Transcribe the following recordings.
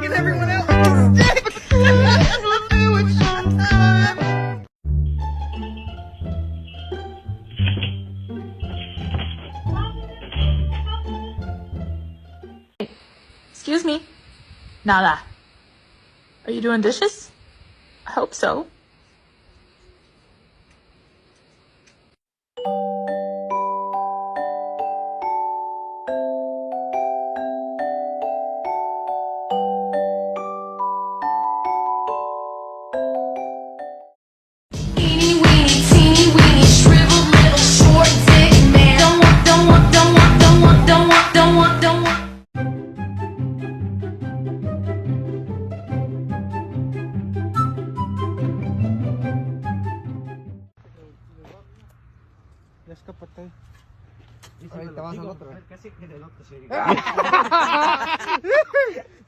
Is everyone else a stick? We'll do it sometime. Excuse me. Nada. Are you doing dishes? I hope so. Teeny weeny, shriveled little short dick man. Don't want. Ya escápate. Ahorita vas al otro.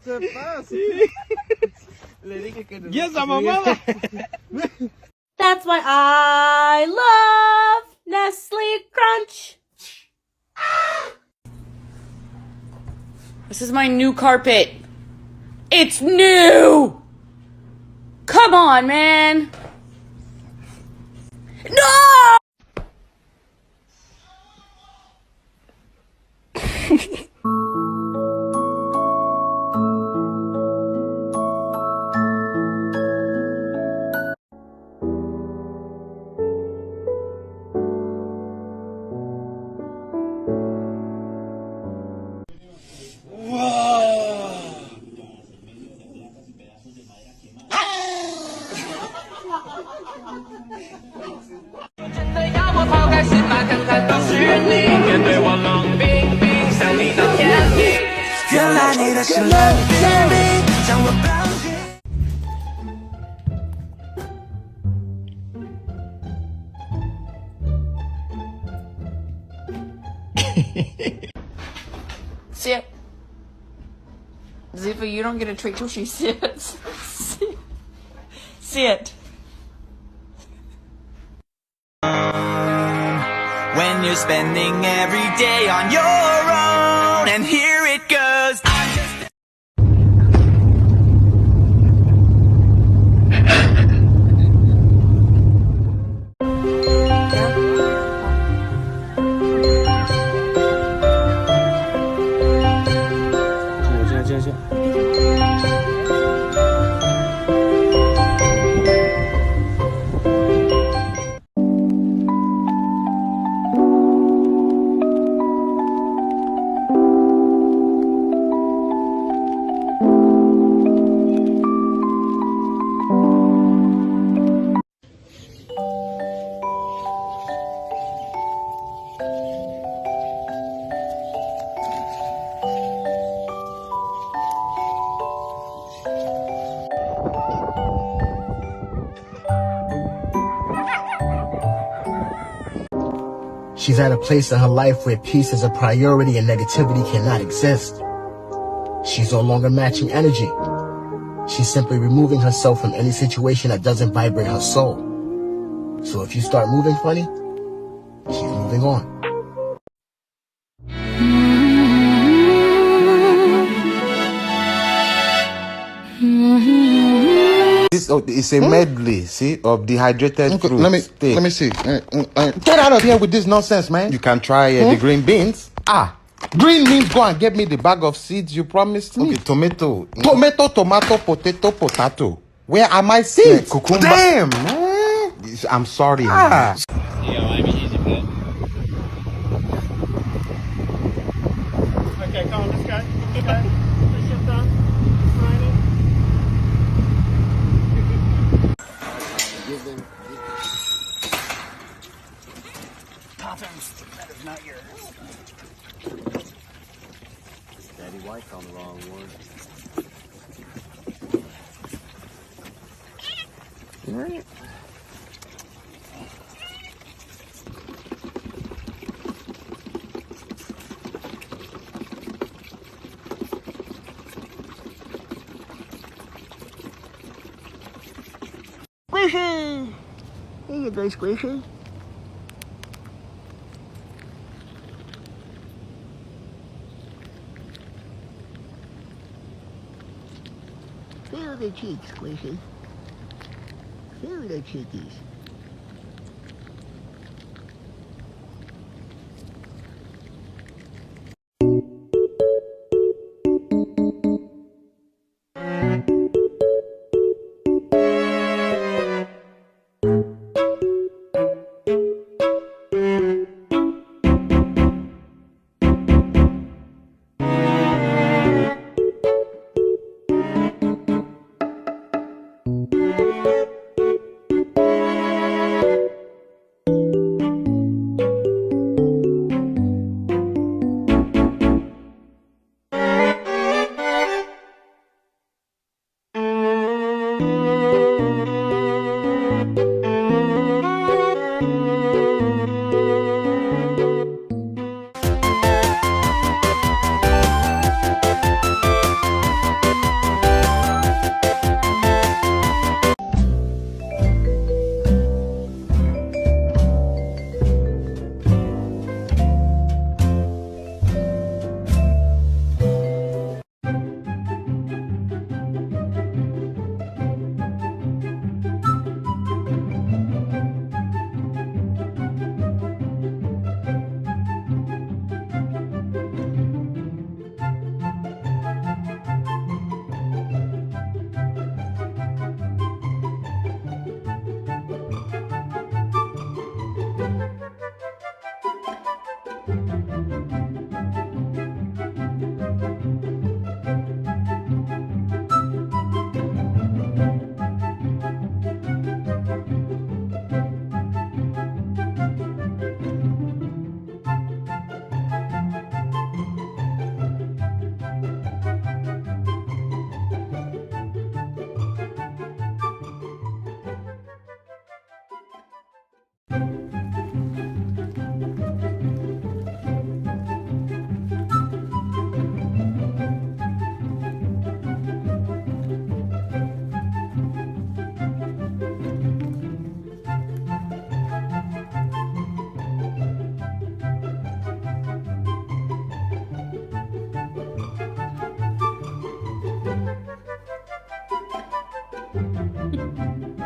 Se pasa. Le dije que no. ¿Y esa mamada? That's why I love Nestle Crunch. This is my new carpet. It's new! Come on, man! No! Sit. Ziva, you don't get a treat till she sits. Sit. When you're spending every day on your own, and here it goes. She's at a place in her life where peace is a priority and negativity cannot exist. She's no longer matching energy. She's simply removing herself from any situation that doesn't vibrate her soul. So if you start moving funny, she's moving on. This is a medley, see, of dehydrated fruits. Let me see. Get out of here with this nonsense, man. You can try the green beans. Green means go and get me the bag of seeds you promised me. Okay, tomato. Tomato, potato, potato. Where are my seeds? Yeah, cucumber. Damn, man. I'm sorry. Ah. Okay, come on, let's go. Let's go. Push your thumb. Smiley. Toppings. That is not yours. Daddy White's on the wrong one. Right. Squishy! Here you go, Squishy. Feel the cheeks, Squishy. Feel the cheekies.